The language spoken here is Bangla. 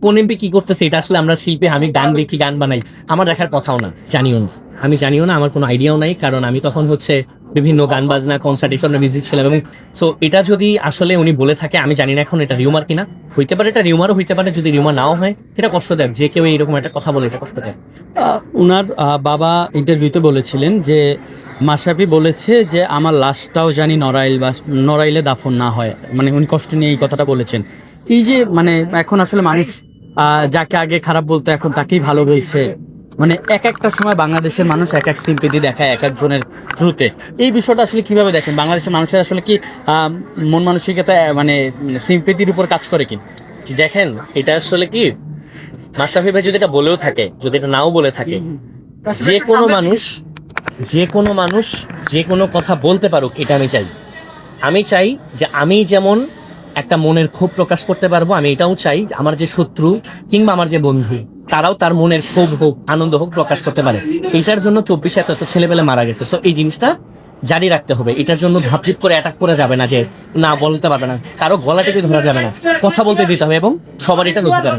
কোন এমপি কি করতেছে এটা আসলে আমরা শিল্পী, আমি গান লিখি, গান বানাই, আমার দেখার কথাও না, জানিও না। আমি জানিও না, আমার কোনো আইডিয়াও নাই, কারণ আমি তখন হচ্ছে বিভিন্ন গান বাজনা কনসার্ট এসব মিউজিক ছিলাম। এবং সো এটা যদি আসলে উনি বলে থাকে, আমি জানি না এখন এটা রিউমার কিনা, হইতে পারে এটা রিউমারও হইতে পারে, যদি রিউমার নাও হয় এটা কষ্ট দেয়, যে কেউ এরকম একটা কথা বলে এটা কষ্ট দেয়। উনার বাবা ইন্টারভিউতে বলেছিলেন যে মাশরাফি বলেছে যে আমার লাশটাও জানি নড়াইলে দাফন না হয়, মানে উনি কষ্ট নিয়ে এই কথাটা বলেছেন। এই যে মানে এখন আসলে মানুষ যাকে আগে খারাপ বলতো এখন তাকেই ভালো বলছে, মানে এক একটা সময় বাংলাদেশের মানুষ এক এক সিম্পেথি দেখায় এক একজনের থ্রুতে। এই বিষয়টা আসলে কিভাবে দেখেন? বাংলাদেশের মানুষের আসলে কি মন মানসিকতা মানে সিম্পেথির উপর কাজ করে কি? দেখেন, এটা আসলে কি, মাশরাফি ভাই যদি এটা বলেও থাকে, যদি এটা নাও বলে থাকে, যে কোনো মানুষ, যে কোনো মানুষ যে কোনো কথা বলতে পারুক, এটা আমি চাই। আমি চাই যে আমি যেমন একটা মনের ক্ষোভ প্রকাশ করতে পারবো, আমি এটাও চাই যে আমার যে শত্রু কিংবা আমার যে বন্ধু, তারাও তার মনের ক্ষোভ হোক, আনন্দ হোক, প্রকাশ করতে পারে। এটার জন্য 24 এত ছেলেবেলে মারা গেছে। সো এই জিনিসটা জারি রাখতে হবে। এটার জন্য ধাপধিপ করে অ্যাটাক করা যাবে না, যে না বলতে পারবে না, কারো গলা টিপে ধরা যাবে না, কথা বলতে দিতে হবে এবং সবার এটা লক্ষ্য করা।